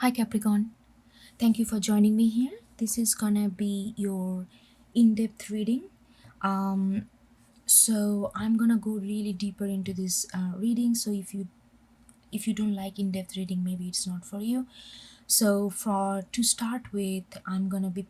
Hi Capricorn, thank you for joining me here. This is gonna be your in-depth reading. Um, so I'm gonna go really deeper into this reading. So if you don't like in-depth reading, maybe it's not for you. So for to start with, I'm gonna be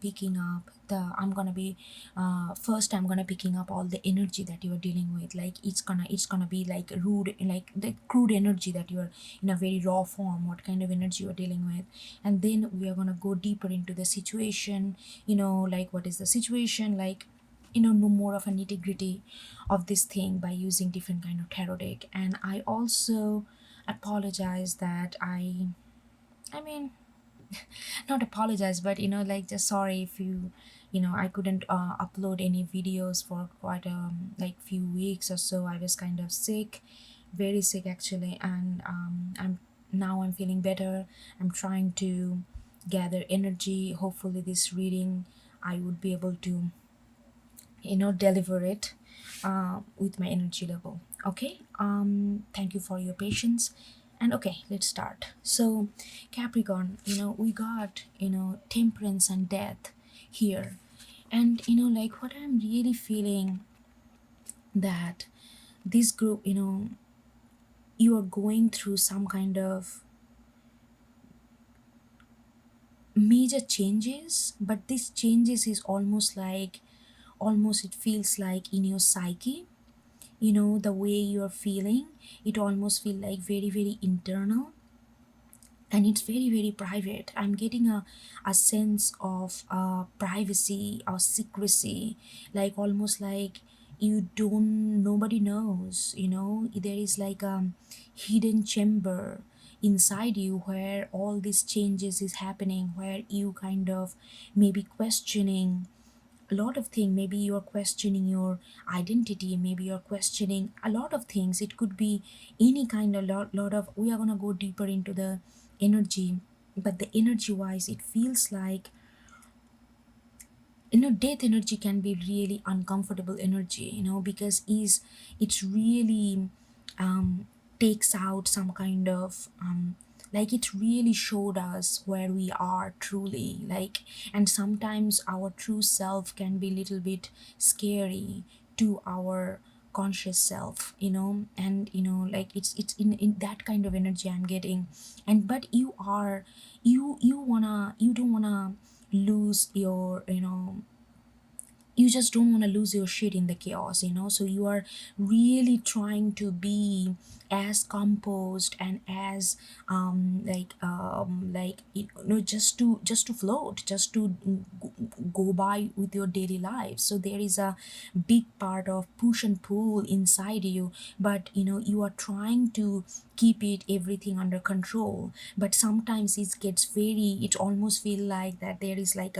first I'm gonna picking up all the energy that you are dealing with. Like it's gonna be like rude, like the crude energy that you are in a very raw form, what kind of energy you are dealing with. And then we are gonna go deeper into the situation, like what is the situation, like no more of a nitty-gritty of this thing by using different kind of tarot deck. And I also apologize that I mean, not apologize, but like just sorry if I couldn't upload any videos for quite like few weeks or so. I was kind of sick, very sick actually. And I'm feeling better. I'm trying to gather energy. Hopefully this reading I would be able to deliver it with my energy level. Okay, thank you for your patience. And okay, let's start. So Capricorn, we got temperance and death here. And like what I'm really feeling, that this group, you are going through some kind of major changes, but this changes is almost it feels like in your psyche. The way you're feeling, it almost feel like very very internal, and it's very very private. I'm getting a sense of privacy or secrecy, like almost like nobody knows. There is like a hidden chamber inside you where all these changes is happening, where you kind of maybe questioning a lot of things. Maybe you're questioning your identity, maybe you're questioning a lot of things. It could be any kind of lot of, we are going to go deeper into the energy. But the energy wise, it feels like death energy can be really uncomfortable energy, because is it's really takes out some kind of like it really showed us where we are truly, like. And sometimes our true self can be a little bit scary to our conscious self, and like it's in that kind of energy I'm getting. And but you don't wanna lose your, you just don't want to lose your shit in the chaos, so you are really trying to be as composed and as just to float, just to go by with your daily life. So there is a big part of push and pull inside you, but you are trying to keep it everything under control. But sometimes it almost feel like that there is like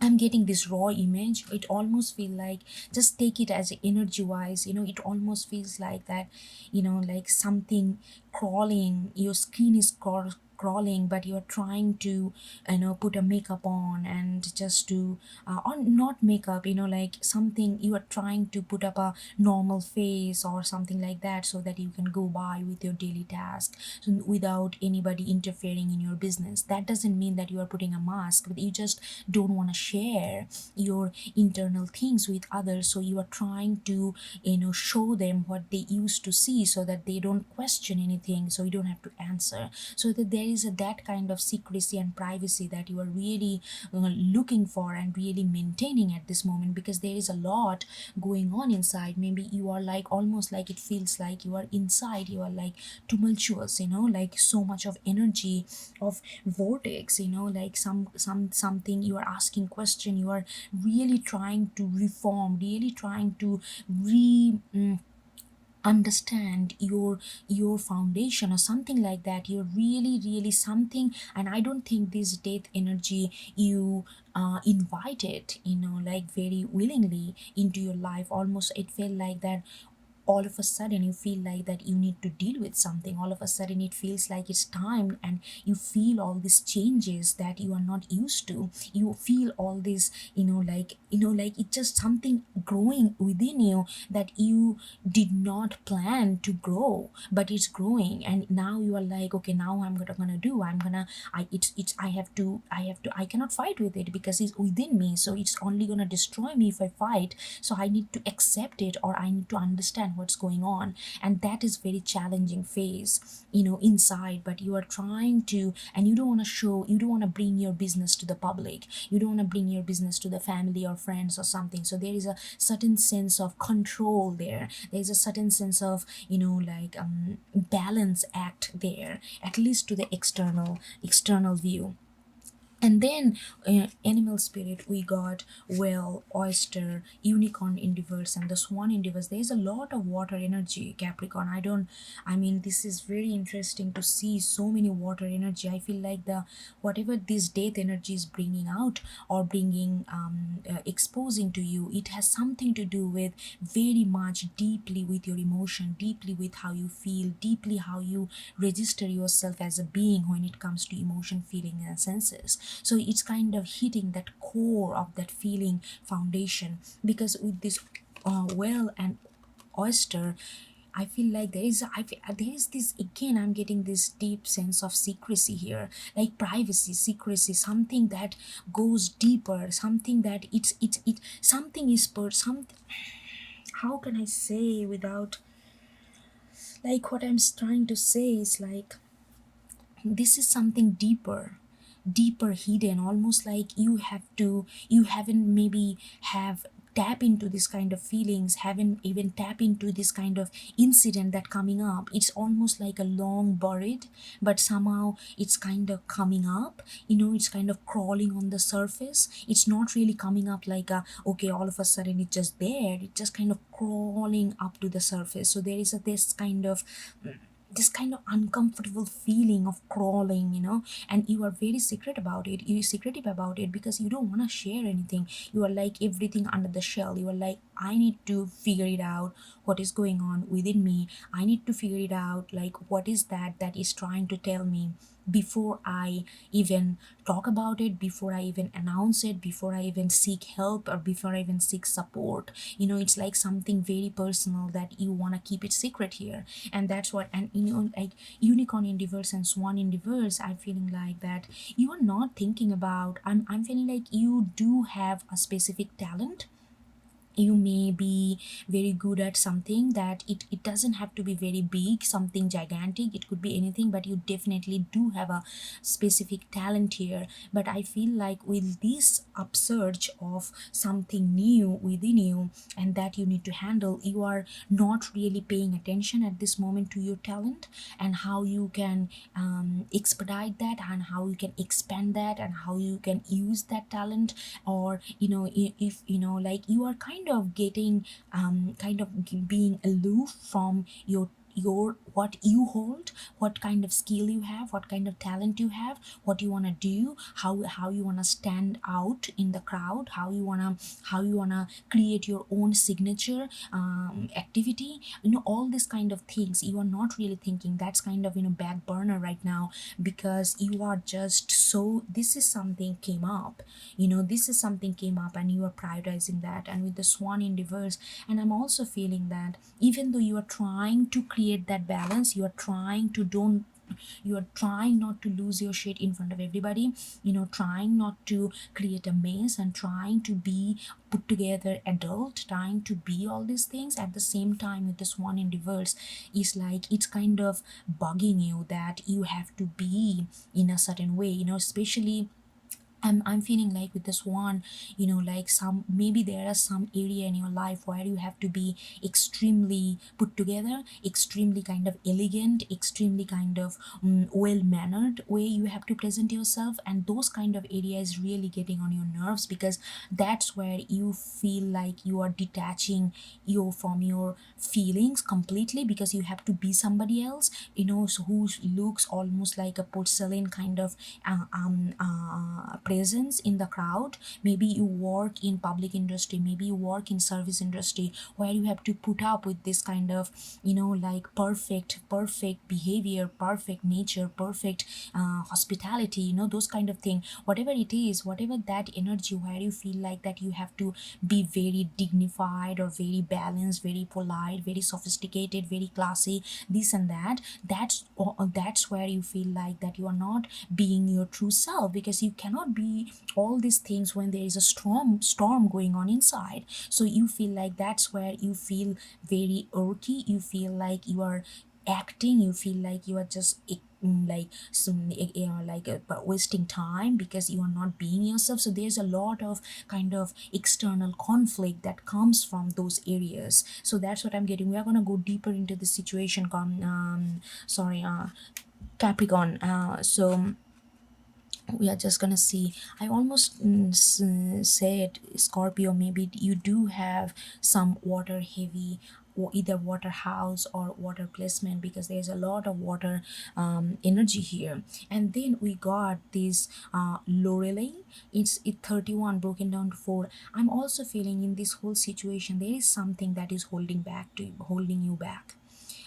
I'm getting this raw image. It almost feel like, just take it as energy wise, it almost feels like that, like something crawling, your skin is crawling, but you're trying to put a makeup on, and just to on not makeup, like something, you are trying to put up a normal face or something like that, so that you can go by with your daily task, so without anybody interfering in your business. That doesn't mean that you are putting a mask, but you just don't want to share your internal things with others. So you are trying to show them what they used to see, so that they don't question anything, so you don't have to answer. So that there is that kind of secrecy and privacy that you are really looking for and really maintaining at this moment, because there is a lot going on inside. Maybe you are like, almost like it feels like you are inside, you are like tumultuous, like so much of energy of vortex, like something, you are asking question, you are really trying to reform, really trying to understand your foundation or something like that. You're really something. And I don't think this death energy you invited, like very willingly into your life. Almost it felt like that all of a sudden you feel like that you need to deal with something. All of a sudden it feels like it's time, and you feel all these changes that you are not used to. You feel all this, like it's just something growing within you that you did not plan to grow, but it's growing. And now you are like, okay, now I'm gonna do, I'm gonna I it's I cannot fight with it because it's within me, so it's only gonna destroy me if I fight. So I need to accept it, or I need to understand what's going on. And that is very challenging phase, inside. But you are trying to, and you don't want to show, you don't want to bring your business to the public, you don't want to bring your business to the family or friends or something. So there is a certain sense of control there. There's a certain sense of, balance act there, at least to the external view. And then animal spirit, we got whale, oyster, unicorn endeavors, and the swan endeavors. There's a lot of water energy, Capricorn. I mean, this is very interesting to see so many water energy. I feel like the whatever this death energy is bringing out, or bringing exposing to you, it has something to do with very much deeply with your emotion, deeply with how you feel, deeply how you register yourself as a being when it comes to emotion, feeling, and senses. So it's kind of hitting that core of that feeling foundation. Because with this whale and oyster, I feel like there is this, again, I'm getting this deep sense of secrecy here, like privacy, secrecy, something that goes deeper, something that something is something. How can I say without, like, what I'm trying to say is like, this is something deeper hidden, almost like you haven't maybe have tap into this kind of feelings, haven't even tap into this kind of incident that coming up. It's almost like a long buried, but somehow it's kind of coming up, it's kind of crawling on the surface. It's not really coming up like a, okay, all of a sudden it's just there. It's just kind of crawling up to the surface. So there is this kind of uncomfortable feeling of crawling, and you are very secretive about it, because you don't want to share anything. You are like everything under the shell. You are like, I need to figure it out, what is going on within me. I need to figure it out, like, what is that is trying to tell me, before I even talk about it, before I even announce it, before I even seek help, or before I even seek support. It's like something very personal that you want to keep it secret here. And that's what, and like unicorn endeavors and swan endeavors, I'm feeling like that you are not thinking about, I'm feeling like you do have a specific talent. You may be very good at something that it doesn't have to be very big, something gigantic, it could be anything, but you definitely do have a specific talent here. But I feel like with this upsurge of something new within you, and that you need to handle, you are not really paying attention at this moment to your talent, and how you can expedite that, and how you can expand that, and how you can use that talent. Or if like you are kind of getting kind of being aloof from your what you hold, what kind of skill you have, what kind of talent you have, what you want to do, how you want to stand out in the crowd, how you want to create your own signature activity. All these kind of things you are not really thinking. That's kind of back burner right now, because you are just so, this is something came up, this is something came up, and you are prioritizing that. And with the swan in reverse, and I'm also feeling that even though you are trying to create that balance, you are trying not to lose your shit in front of everybody, trying not to create a mess, and trying to be put together adult, trying to be all these things at the same time. With this one in reverse, is like it's kind of bugging you that you have to be in a certain way, especially I'm feeling like with this one, like some, maybe there are some area in your life where you have to be extremely put together, extremely kind of elegant, extremely kind of well mannered way you have to present yourself. And those kind of areas really getting on your nerves, because that's where you feel like you are detaching you from your feelings completely, because you have to be somebody else, so who looks almost like a porcelain kind of presence in the crowd. Maybe you work in public industry, maybe you work in service industry, where you have to put up with this kind of, like perfect behavior, perfect nature, perfect hospitality, those kind of thing. Whatever it is, whatever that energy, where you feel like that you have to be very dignified or very balanced, very polite, very sophisticated, very classy, this and that, that's where you feel like that you are not being your true self, because you cannot be all these things when there is a storm going on inside. So you feel like that's where you feel very irky, you feel like you are acting, you feel like you are just like some wasting time because you are not being yourself. So there's a lot of kind of external conflict that comes from those areas. So that's what I'm getting. We are going to go deeper into the situation, sorry, Capricorn. So we are just gonna see. I almost said Scorpio, maybe you do have some water heavy, or either water house or water placement, because there's a lot of water energy here. And then we got this Lorelei. It's 31 broken down to 4. I'm also feeling in this whole situation there is something that is holding you back.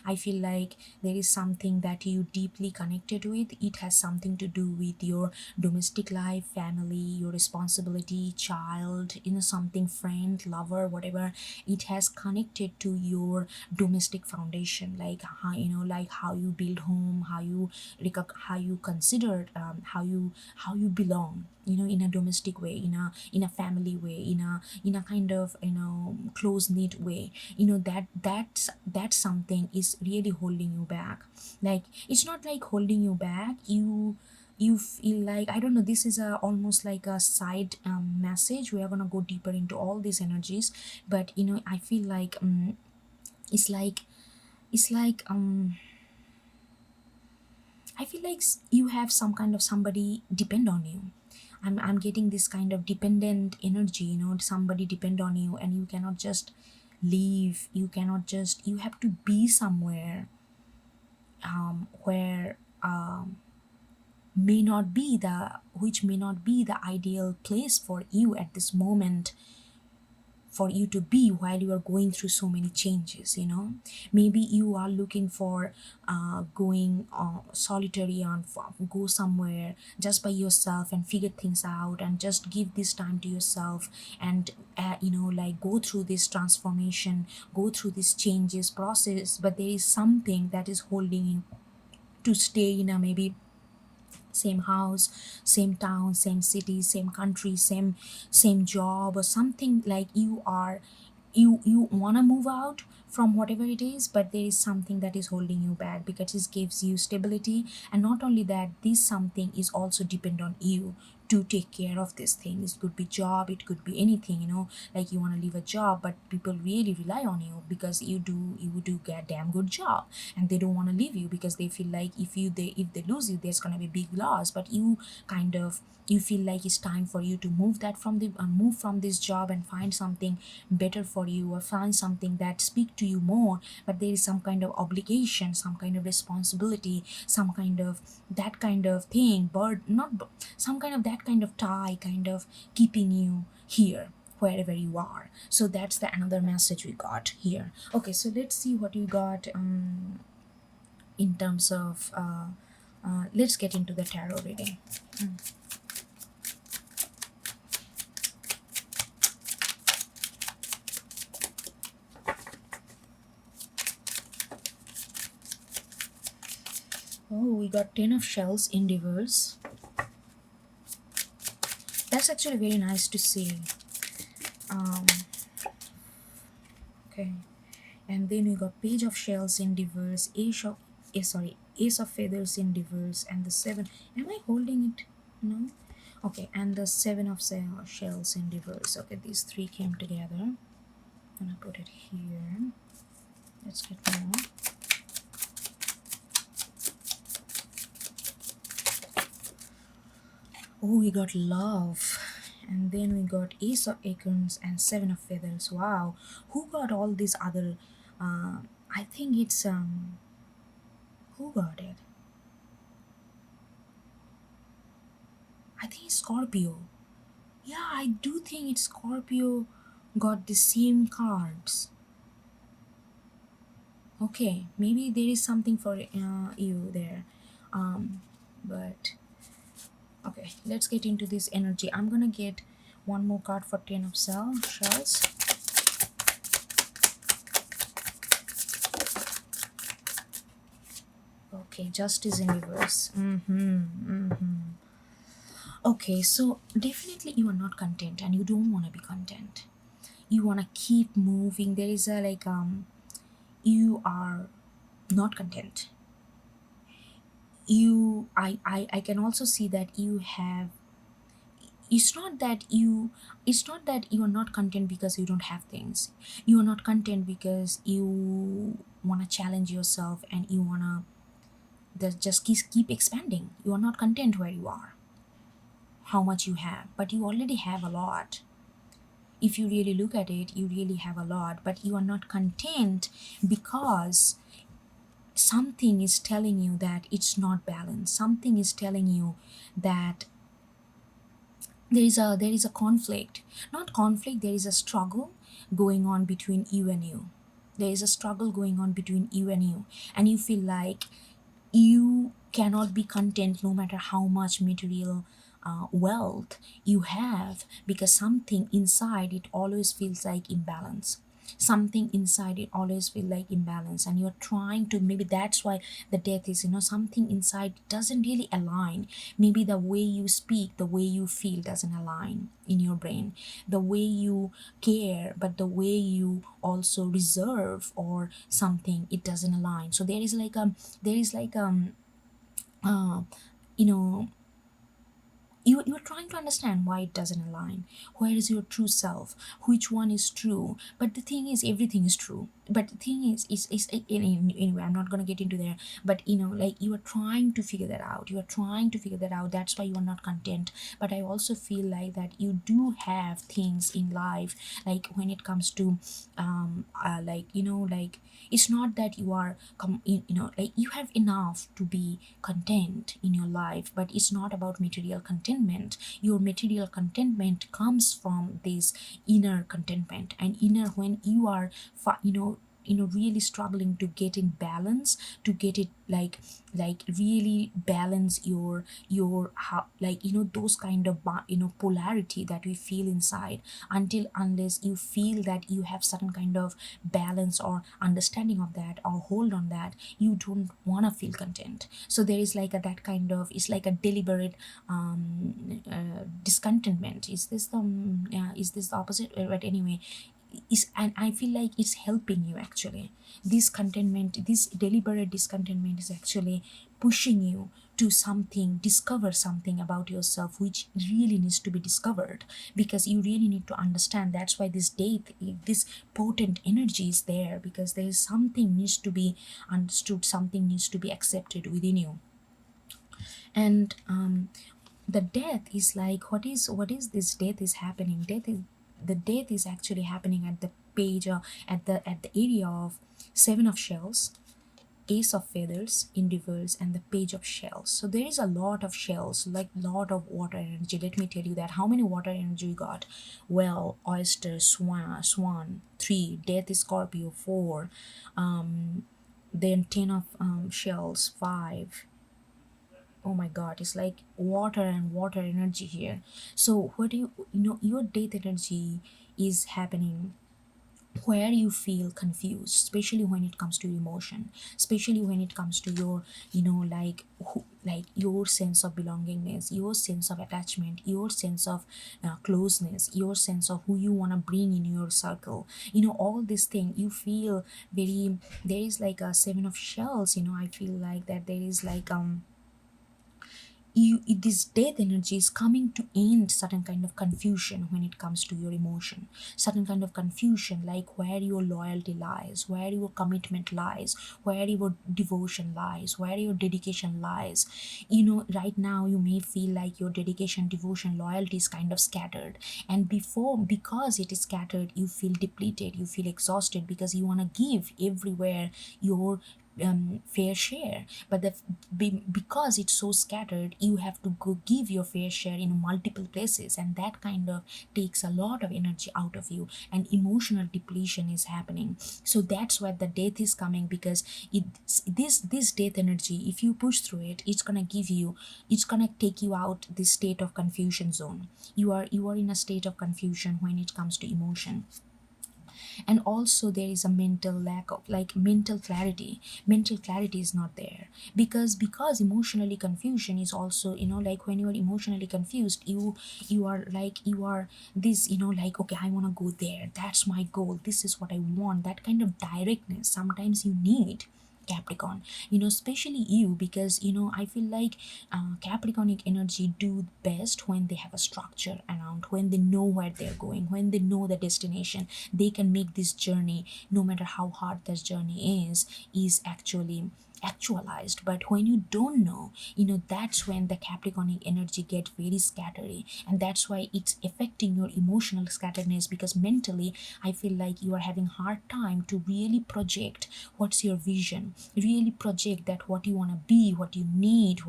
I feel like there is something that you deeply connected with. It has something to do with your domestic life, family, your responsibility, child, something, friend, lover, whatever. It has connected to your domestic foundation, like how, like how you build home, how you consider, how you belong, in a domestic way, in a family way, in a kind of, close knit way. That's something is really holding you back. Like, it's not like holding you back, you feel like, I don't know, this is a almost like a side message. We are gonna go deeper into all these energies, but I feel like it's like it's like I feel like you have some kind of somebody depend on you. I'm getting this kind of dependent energy, somebody depend on you, and you cannot just leave. You cannot just, you have to be somewhere where may not be the ideal place for you at this moment, for you to be while you are going through so many changes. Maybe you are looking for going solitary, go somewhere just by yourself and figure things out, and just give this time to yourself, and like go through this transformation, go through this changes process. But there is something that is holding you to stay in a maybe same house, same town, same city, same country, same job, or something. Like you want to move out from whatever it is, but there is something that is holding you back, because it gives you stability. And not only that, this something is also depend on you to take care of this thing. It could be job, it could be anything, like you want to leave a job, but people really rely on you because you do get damn good job, and they don't want to leave you because they feel like if they lose you, there's gonna be big loss. But kind of you feel like it's time for you to move from this job and find something better for you, or find something that speak to you more. But there is some kind of obligation, some kind of responsibility, some kind of that kind of thing, but not some kind of that kind of tie, kind of keeping you here wherever you are. So that's the another message we got here. Okay, so let's see what you got in terms of let's get into the tarot reading. Oh, we got 10 of shells in reverse. That's actually very nice to see. Okay, and then we got page of shells in reverse, ace of feathers in reverse, and the 7. Am I holding it? No. Okay, and the 7 of shells in reverse. Okay, these three came together. I'm gonna put it here. Let's get more. Oh, we got love, and then we got ace of acorns and 7 of feathers. Wow, who got all these other I think it's who got it? I think it's Scorpio. Yeah, I do think it's Scorpio got the same cards. Okay, maybe there is something for you there. Um, but okay, let's get into this energy. I'm gonna get one more card for Ten of Shells. Okay, Justice in reverse. Okay, so definitely you are not content and you don't want to be content. You want to keep moving. There is a like you are not content. I can also see that you have, it's not that you, it's not that you are not content because you don't have things. You are not content because you want to challenge yourself and you want to just keep expanding. You are not content where you are, how much you have, but you already have a lot. If you really look at it, you really have a lot, but you are not content because something is telling you that it's not balanced. Something is telling you that there is a conflict, not conflict, there is a struggle going on between you and you. There is a struggle going on between you and you feel like you cannot be content no matter how much material wealth you have, because something inside it always feels like imbalance. Something inside it always feel like imbalance, and you're trying to, maybe that's why the death is, something inside doesn't really align. Maybe the way you speak, the way you feel doesn't align in your brain, the way you care, but the way you also reserve or something, it doesn't align. So there is like uh, you know you're trying to understand why it doesn't align. Where is your true self? Which one is true? But the thing is, everything is true. But the thing is anyway, I'm not gonna get into there. But like, you are trying to figure that out. You are trying to figure that out. That's why you are not content. But I also feel like that you do have things in life, like when it comes to like like, it's not that you are like, you have enough to be content in your life, but it's not about material contentment. Your material contentment comes from this inner contentment, and inner, when you are really struggling to get in balance, to get it like really balance your how, like those kind of polarity that we feel inside. Until unless you feel that you have certain kind of balance or understanding of that or hold on that, you don't want to feel content. So there is like that kind of, it's like a deliberate discontentment. Is this the opposite? But anyway, is, and I feel like it's helping you actually. This contentment, this deliberate discontentment is actually pushing you to something, discover something about yourself which really needs to be discovered, because you really need to understand. That's why this date, this potent energy is there, because there is something needs to be understood, something needs to be accepted within you. And the death is like, what is this death is happening? The death is actually happening at the page, at the area of Seven of Shells, Ace of Feathers in reverse, and the Page of Shells. So there is a lot of shells, like lot of water energy. Let me tell you that. How many water energy you got? Well, oyster, swan 3, death is Scorpio 4, then 10 of shells 5. Oh my god, it's like water and water energy here. So what do your death energy is happening where you feel confused, especially when it comes to emotion, especially when it comes to your like like your sense of belongingness, your sense of attachment, your sense of closeness, your sense of who you want to bring in your circle. All this thing you feel very, there is like a Seven of Shells. I feel like that there is like this death energy is coming to end certain kind of confusion when it comes to your emotion, certain kind of confusion, like where your loyalty lies, where your commitment lies, where your devotion lies, where your dedication lies. Right now you may feel like your dedication, devotion, loyalty is kind of scattered, and because it is scattered, you feel depleted, you feel exhausted, because you want to give everywhere your fair share, but because it's so scattered, you have to go give your fair share in multiple places, and that kind of takes a lot of energy out of you, and emotional depletion is happening. So that's why the death is coming, because this death energy, if you push through it, it's gonna take you out this state of confusion zone. You are in a state of confusion when it comes to emotion. And also there is a mental lack of, like, mental clarity is not there, because emotionally confusion is also, like, when you are emotionally confused, you are this, like, okay, I want to go there, that's my goal, this is what I want, that kind of directness sometimes you need, Capricorn. Especially you, because I feel like Capricornic energy do best when they have a structure around, when they know where they're going, when they know the destination. They can make this journey, no matter how hard this journey is actually actualized. But when you don't know, that's when the Capricornic energy get very scattery, and that's why it's affecting your emotional scatteredness, because mentally I feel like you are having hard time to really project what's your vision, really project that what you want to be, what you need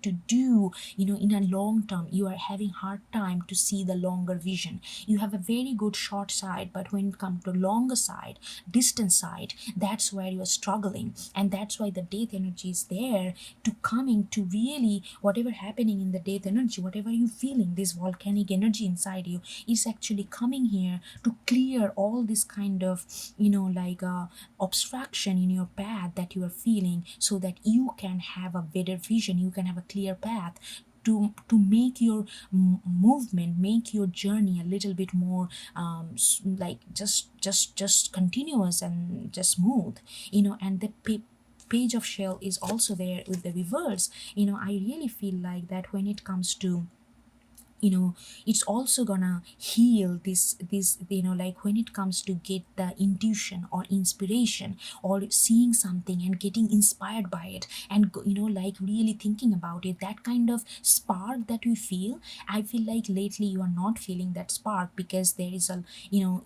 to do, in a long term. You are having hard time to see the longer vision. You have a very good short side, but when it comes to longer side, distant side, that's where you are struggling. And that's why the death energy is there, to coming to really, whatever happening in the death energy, whatever you feeling, this volcanic energy inside you is actually coming here to clear all this kind of, like, obstruction in your path that you are feeling, so that you can have a better vision, you can have a clear path to make your movement, make your journey a little bit more, like, just continuous and just smooth. And the page of shell is also there with the reverse. I really feel like that when it comes to, it's also gonna heal this, like, when it comes to get the intuition or inspiration, or seeing something and getting inspired by it, and like, really thinking about it, that kind of spark that we feel. I feel like lately you are not feeling that spark, because there is a, you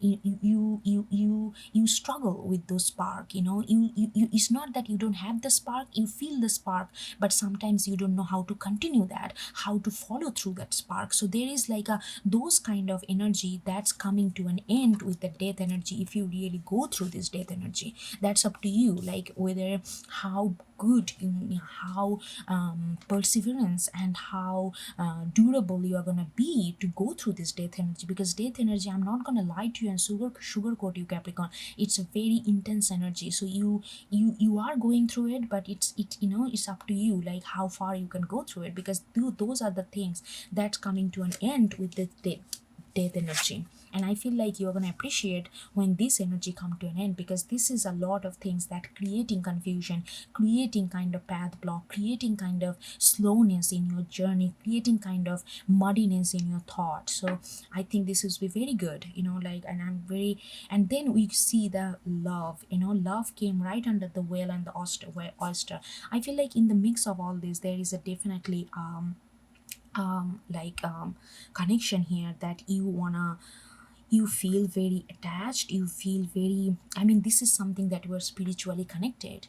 struggle with those spark. It's not that you don't have the spark, you feel the spark, but sometimes you don't know how to continue that, how to follow through that spark. So there is like a, those kind of energy that's coming to an end with the death energy. If you really go through this death energy, that's up to you, like, whether how good, how perseverance, and how durable you are gonna be to go through this death energy. Because death energy, I'm not gonna lie to you and sugarcoat you, Capricorn, it's a very intense energy. So you are going through it, but it's up to you, like, how far you can go through it, because those are the things that's coming to an end with the death energy. And I feel like you're going to appreciate when this energy come to an end, because this is a lot of things that creating confusion, creating kind of path block, creating kind of slowness in your journey, creating kind of muddiness in your thought. So I think this is be very good, like, and I'm very. And then we see the love, love came right under the whale and the oyster. I feel like in the mix of all this, there is a definitely like, connection here, that you feel very attached, you feel very, I mean, this is something that we're spiritually connected,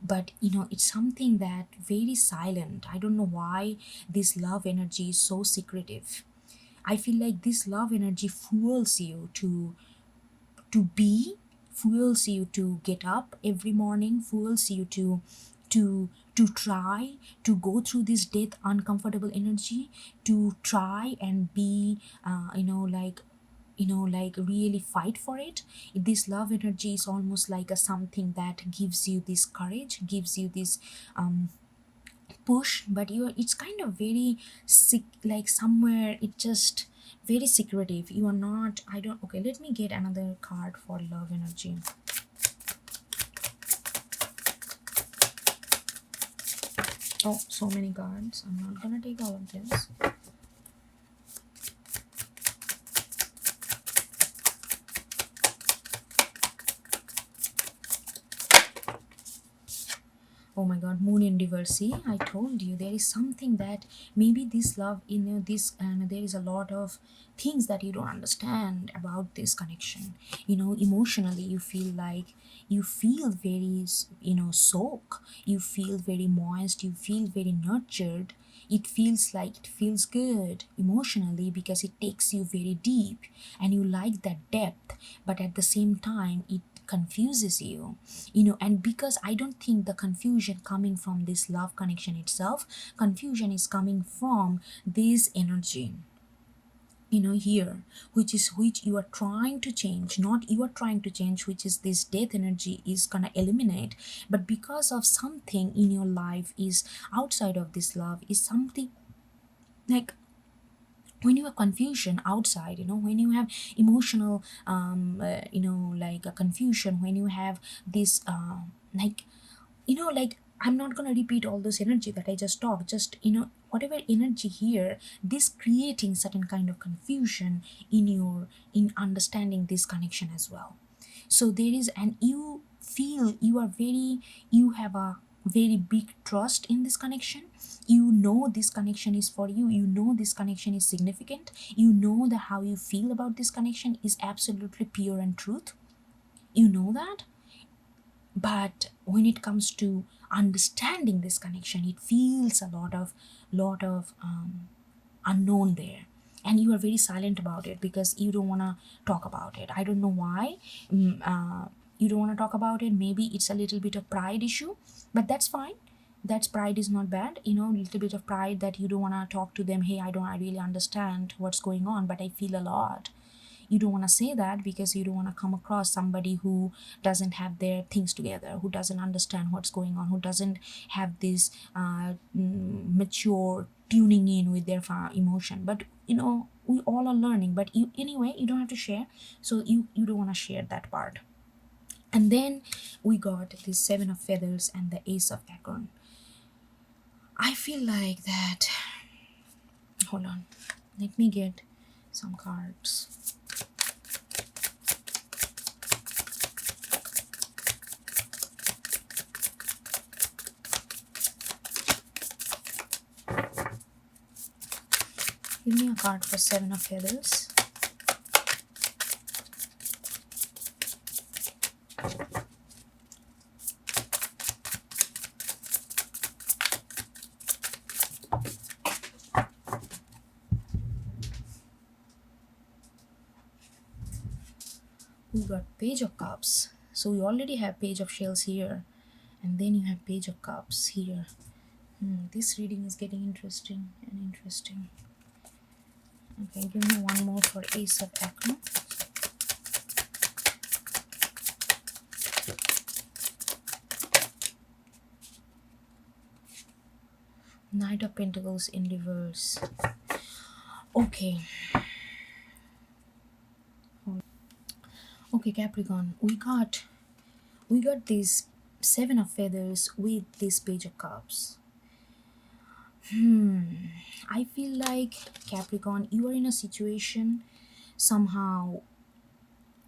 but it's something that very silent. I don't know why this love energy is so secretive. I feel like this love energy fuels you to be, fuels you to get up every morning, fuels you to try to go through this death uncomfortable energy, to try and be, like, really fight for it. This love energy is almost like a something that gives you this courage, gives you this push, but it's kind of very sick, like, somewhere it just very secretive. You are not, I don't, okay, let me get another card for love energy. Oh, so many cards, I'm not gonna take all of this. Oh my God, moon in reverse. See, I told you there is something that maybe this love, this, and there is a lot of things that you don't understand about this connection. Emotionally, you feel like you feel very, soak. You feel very moist. You feel very nurtured. It feels good emotionally because it takes you very deep, and you like that depth, but at the same time, it confuses you. And because I don't think the confusion coming from this love connection itself, confusion is coming from this energy, here, which you are trying to change, not you are trying to change, which is this death energy is gonna eliminate. But because of something in your life is outside of this love, is something like, when you have confusion outside, when you have emotional like a confusion, when you have this like, like, I'm not gonna repeat all this energy that I just talked, just whatever energy here, this creating certain kind of confusion in understanding this connection as well. So there is, and you feel you have a very big trust in this connection. This connection is for you. This connection is significant. That how you feel about this connection is absolutely pure and truth. That. But when it comes to understanding this connection, it feels a lot of unknown there, and you are very silent about it because you don't want to talk about it. I don't know why. You don't want to talk about it. Maybe it's a little bit of pride issue, but that's fine. That's pride is not bad. A little bit of pride that you don't want to talk to them. Hey, I really understand what's going on, but I feel a lot. You don't want to say that because you don't want to come across somebody who doesn't have their things together, who doesn't understand what's going on, who doesn't have this mature tuning in with their emotion. But we all are learning, but you don't have to share. So you don't want to share that part. And then we got the Seven of Feathers and the Ace of Acorn. I feel like that, hold on, let me get some cards. Give me a card for Seven of Feathers. We got Page of Cups. So we already have Page of Shells here. And then you have Page of Cups here. This reading is getting interesting and interesting. Okay, give me one more for Ace of Acorn. Knight of Pentacles in reverse. Okay. Okay, Capricorn, we got this Seven of Feathers with this Page of Cups. I feel like, Capricorn, you are in a situation somehow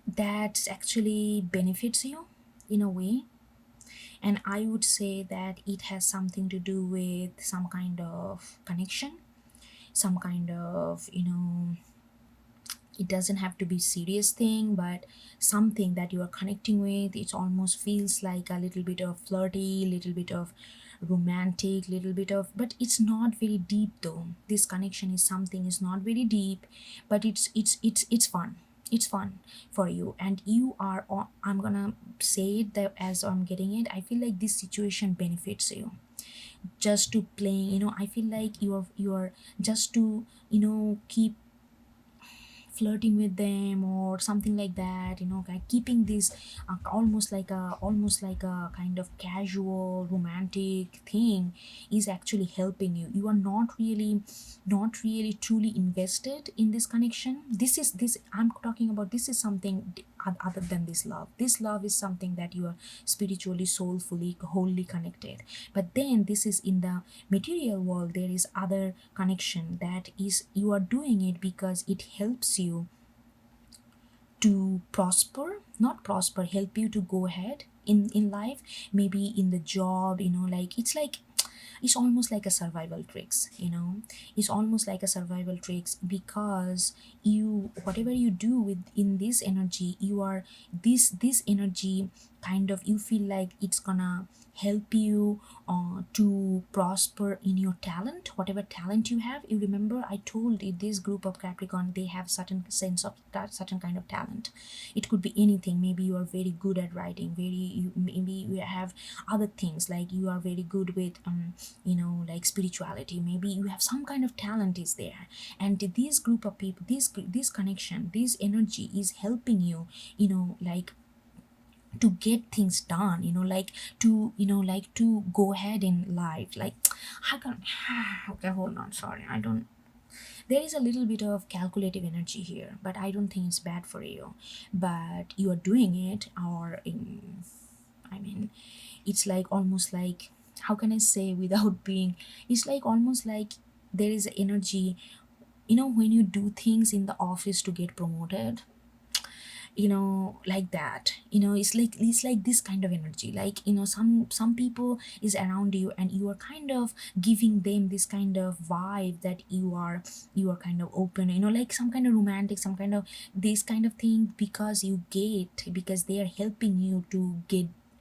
that actually benefits you in a way. And I would say that it has something to do with some kind of connection, some kind of, it doesn't have to be serious thing, but something that you are connecting with. It almost feels like a little bit of flirty, little bit of romantic, little bit of, but it's not very deep though. This connection is not very deep, but it's fun. It's fun for you, and you are I'm gonna say it that as I'm getting it, I feel like this situation benefits you. Just to play, I feel like you're just to keep flirting with them or something like that, like keeping this almost like a kind of casual romantic thing is actually helping you. You are not really truly invested in this connection. This I'm talking about, this is something other than this love. This love is something that you are spiritually, soulfully, wholly connected. But then this is in the material world. There is other connection that is, you are doing it because it helps you to prosper, not prosper, help you to go ahead. in life, maybe in the job, like it's almost like a survival tricks, it's almost like a survival tricks, because you, whatever you do with in this energy, you are this energy kind of, you feel like it's gonna help you to prosper in your talent, whatever talent you have. You remember I told you this group of Capricorn, they have certain sense of that, certain kind of talent. It could be anything. Maybe you are very good at writing, maybe you have other things, like you are very good with like spirituality. Maybe you have some kind of talent is there, and this group of people, this connection, this energy is helping you, like to get things done, like to like to go ahead in life, like I can okay, hold on, sorry, I don't, there is a little bit of calculative energy here, but I don't think it's bad for you, but you are doing it, or I mean, it's like almost like, how can I say without being, it's like almost like there is energy, when you do things in the office to get promoted, like that, it's like this kind of energy, like some people is around you, and you are kind of giving them this kind of vibe that you are kind of open, like some kind of romantic, some kind of this kind of thing, because because they are helping you to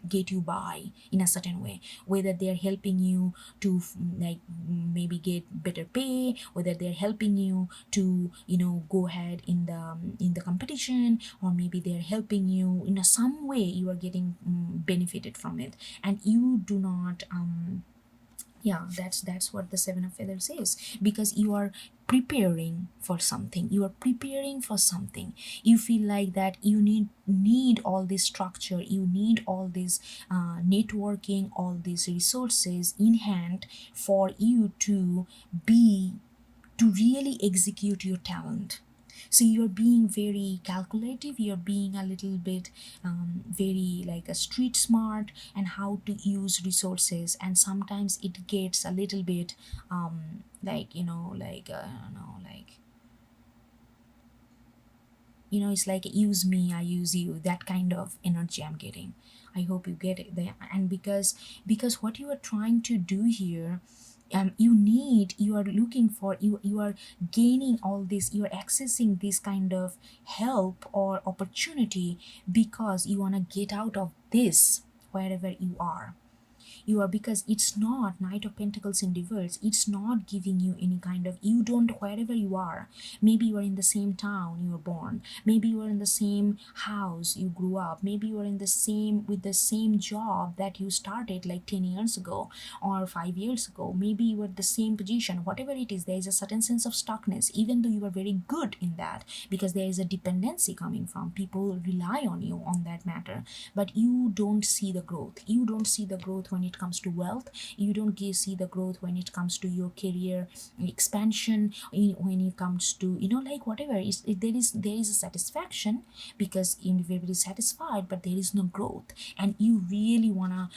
get you by in a certain way, whether they're helping you to like maybe get better pay, whether they're helping you to go ahead in the competition, or maybe they're helping you in a some way, you are getting benefited from it, and you do not yeah, that's what the seven of feathers is, because you are preparing for something, you are preparing for something, you feel like that you need all this structure, you need all this networking, all these resources in hand for you to be to really execute your talent. So you're being very calculative, you're being a little bit very like a street smart, and how to use resources, and sometimes it gets a little bit like like I don't know, like it's like use me, I use you, that kind of energy I'm getting. I hope you get it there. And because what you are trying to do here, you are looking for, you are gaining all this, you are accessing this kind of help or opportunity, because you want to get out of this wherever you are, you are, because it's not Knight of Pentacles in reverse, it's not giving you any kind of, you don't, wherever you are, maybe you are in the same town you were born, maybe you are in the same house you grew up, maybe you are in the same with the same job that you started like 10 years ago or 5 years ago, maybe you are at the same position, whatever it is, there is a certain sense of stuckness, even though you are very good in that, because there is a dependency coming from people, rely on you on that matter, but you don't see the growth, you don't see the growth when it comes to wealth, you don't see the growth when it comes to your career expansion, when it comes to like whatever is, there is a satisfaction, because you're very satisfied, but there is no growth, and you really wanna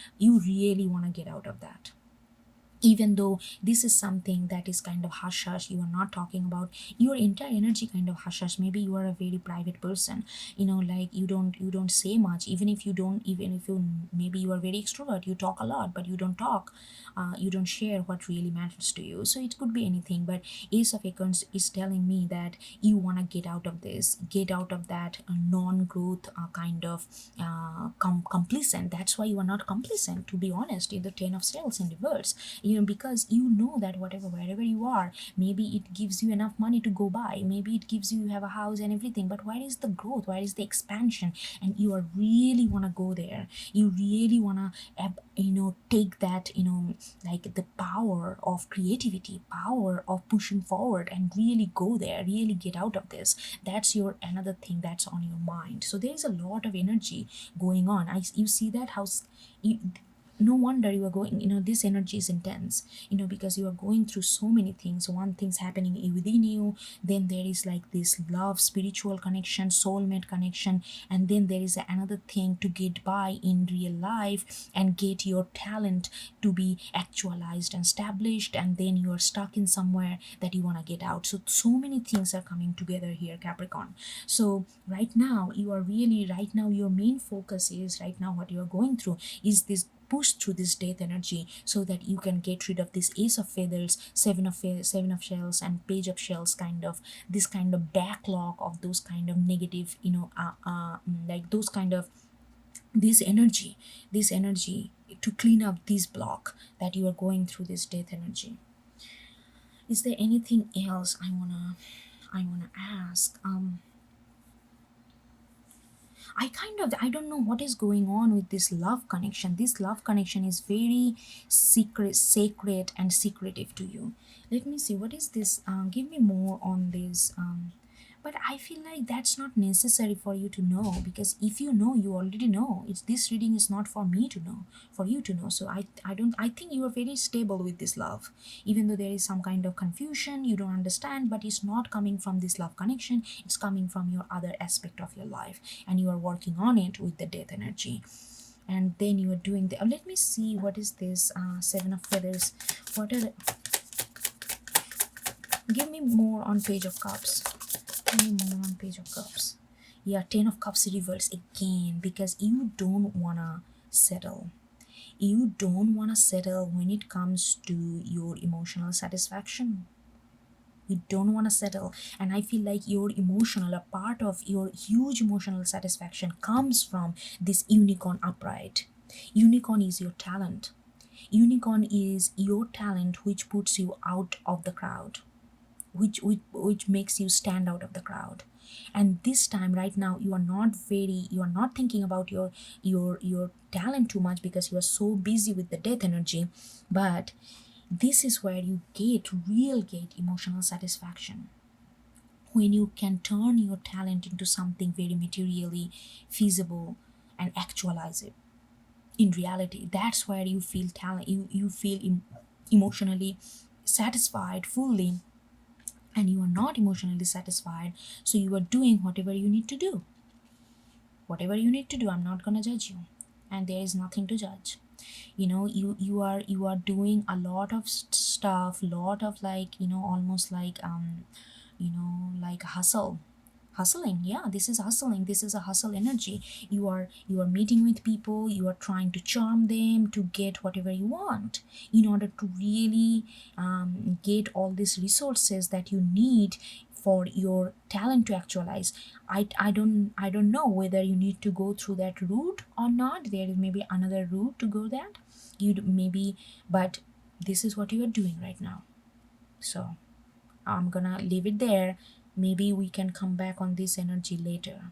get out of that, even though this is something that is kind of hush hush, you are not talking about your entire energy, kind of hush hush, maybe you are a very private person, like you don't say much, even if you maybe you are very extrovert, you talk a lot, but you don't talk, you don't share what really matters to you, so it could be anything, but Ace of Acorns is telling me that you want to get out of this, get out of that non-growth kind of complacent, that's why you are not complacent, to be honest, in the Ten of Sales in reverse, because you know that wherever you are, maybe it gives you enough money to go by, maybe it gives you have a house and everything, but where is the growth, where is the expansion, and you are really want to go there, you really want to take that, like the power of creativity, power of pushing forward, and really go there, really get out of this, that's your another thing that's on your mind, so there's a lot of energy going on. You see that house, no wonder you are going, this energy is intense, because you are going through so many things. One thing's happening within you, then there is like this love, spiritual connection, soulmate connection, and then there is another thing to get by in real life and get your talent to be actualized and established, and then you are stuck in somewhere that you want to get out. So many things are coming together here, Capricorn. So right now you are really, right now your main focus is, right now what you are going through is this push through this death energy, so that you can get rid of this ace of feathers, seven of shells, and page of shells, kind of this kind of backlog of those kind of negative, like those kind of this energy to clean up this block that you are going through, this death energy. Is there anything else I wanna ask? I don't know what is going on with this love connection. This love connection is very secret, sacred, and secretive to you. Let me see, what is this? Give me more on this. But I feel like that's not necessary for you to know, because if you know, you already know. It's, this reading is not for me to know, for you to know. So I think you are very stable with this love, even though there is some kind of confusion, you don't understand, but it's not coming from this love connection, it's coming from your other aspect of your life, and you are working on it with the death energy. And then you are doing the, let me see, what is this? Seven of feathers. What are the, give me more on page of cups. Give me more on page of cups. Yeah, 10 of cups reverse again, because you don't wanna settle. You don't wanna settle when it comes to your emotional satisfaction. You don't want to settle, and I feel like your emotional, a part of your huge emotional satisfaction comes from this unicorn upright. Unicorn is your talent. Unicorn is your talent, which puts you out of the crowd, which makes you stand out of the crowd. And this time, right now, you are not thinking about your talent too much, because you are so busy with the death energy. But this is where you get emotional satisfaction, when you can turn your talent into something very materially feasible and actualize it in reality. That's where you feel talent, you feel emotionally satisfied fully. And you are not emotionally satisfied, so you are doing whatever you need to do. Whatever you need to do, I'm not gonna judge you, and there is nothing to judge. You are doing a lot of stuff, lot of, like, almost like, like hustling. Yeah, this is hustling, this is a hustle energy. You are meeting with people, you are trying to charm them to get whatever you want, in order to really get all these resources that you need for your talent to actualize. I don't know whether you need to go through that route or not. There is maybe another route to go, that you'd maybe, but this is what you are doing right now. So I'm gonna leave it there. Maybe we can come back on this energy later.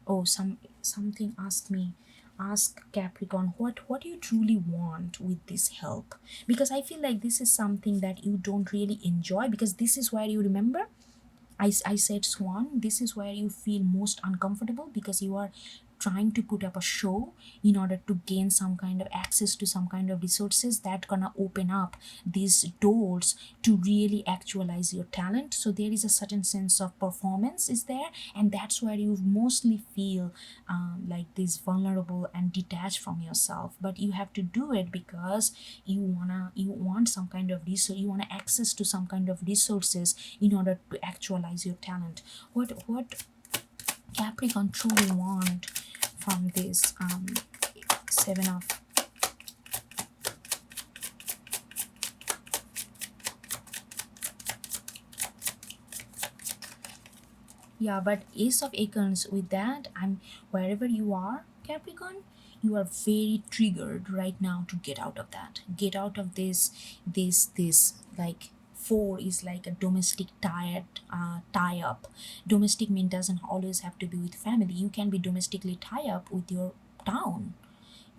Oh, something asked me. Ask Capricorn, what do you truly want with this help? Because I feel like this is something that you don't really enjoy, because this is where you remember, I said swan, this is where you feel most uncomfortable, because you are trying to put up a show in order to gain some kind of access to some kind of resources that gonna open up these doors to really actualize your talent. So there is a certain sense of performance is there, and that's where you mostly feel like this vulnerable and detached from yourself. But you have to do it because you want some kind of resource, you want access to some kind of resources in order to actualize your talent. What Capricorn truly want from this seven of, yeah, but ace of acorns, with that, I'm, wherever you are, Capricorn, you are very triggered right now to get out of that, get out of this like, four is like a domestic tie up. Domestic mean doesn't always have to be with family. You can be domestically tie up with your town,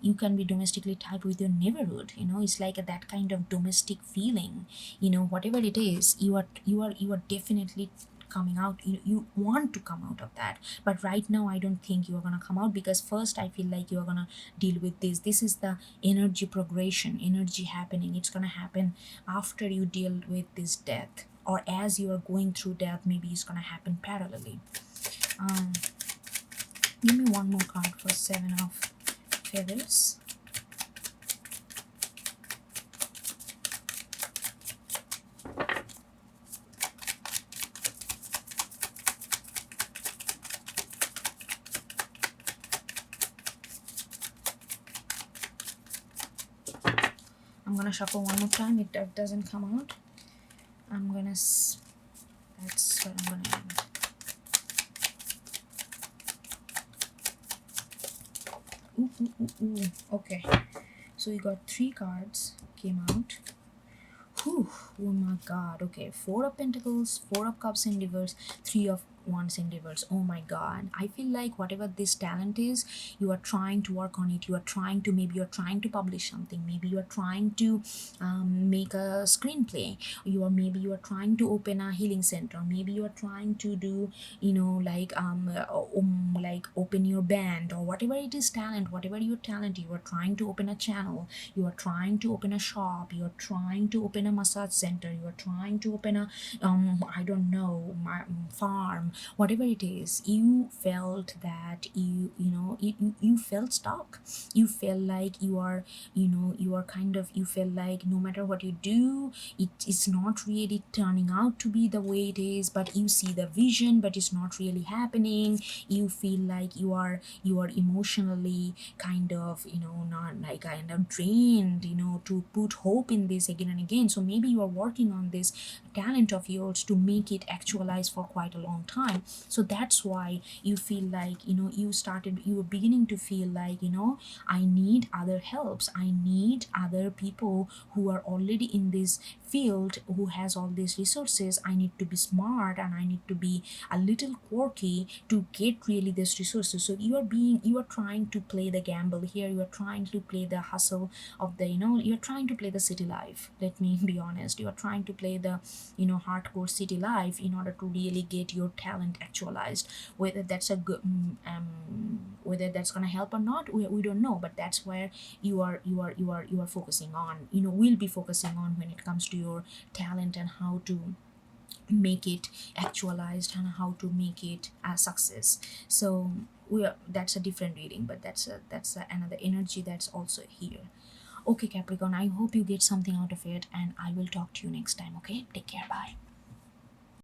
you can be domestically tied with your neighborhood. It's like that kind of domestic feeling. Whatever it is, you are definitely coming out. You want to come out of that, but right now I don't think you are going to come out, because first I feel like you are going to deal with this is the energy progression, energy happening. It's going to happen after you deal with this death, or as you are going through death. Maybe it's going to happen parallelly. um Give me one more card for Seven of Feathers. I'm gonna shuffle one more time. If that doesn't come out, I'm gonna that's what I'm gonna end. Ooh, ooh, ooh, ooh. Okay, so we got 3 cards came out. Whew, oh my god. Okay, 4 of Pentacles, 4 of Cups in reverse, 3 of Wands in reverse. Oh my god. I feel like whatever this talent is, you are trying to work on it. You are trying to, maybe you're trying to publish something. Maybe you are trying to make a screenplay. Maybe you are trying to open a healing center. Maybe you are trying to do, like open your band, or whatever it is talent, whatever your talent. You are trying to open a channel. You are trying to open a shop. You are trying to open a massage center. You are trying to open a I don't know, farm. Whatever it is, you felt that you felt stuck. You felt like you are, you are kind of, you feel like no matter what you do, it is not really turning out to be the way it is. But you see the vision, but it's not really happening. You feel like you are emotionally kind of, not like kind of drained, to put hope in this again and again. So maybe you are working on this talent of yours to make it actualize for quite a long time. So that's why you feel like, you were beginning to feel like, I need other helps. I need other people who are already in this field, who has all these resources. I need to be smart, and I need to be a little quirky to get really these resources. So you are trying to play the gamble here. You are trying to play the hustle of the, you're trying to play the city life. Let me be honest. You are trying to play the, hardcore city life in order to really get your talent actualized. Whether that's a good whether that's gonna help or not, we don't know. But that's where you are focusing on, will be focusing on when it comes to your talent, and how to make it actualized, and how to make it a success. So that's a different reading, but another energy that's also here. Okay, Capricorn, I hope you get something out of it, and I will talk to you next time. Okay, take care. Bye.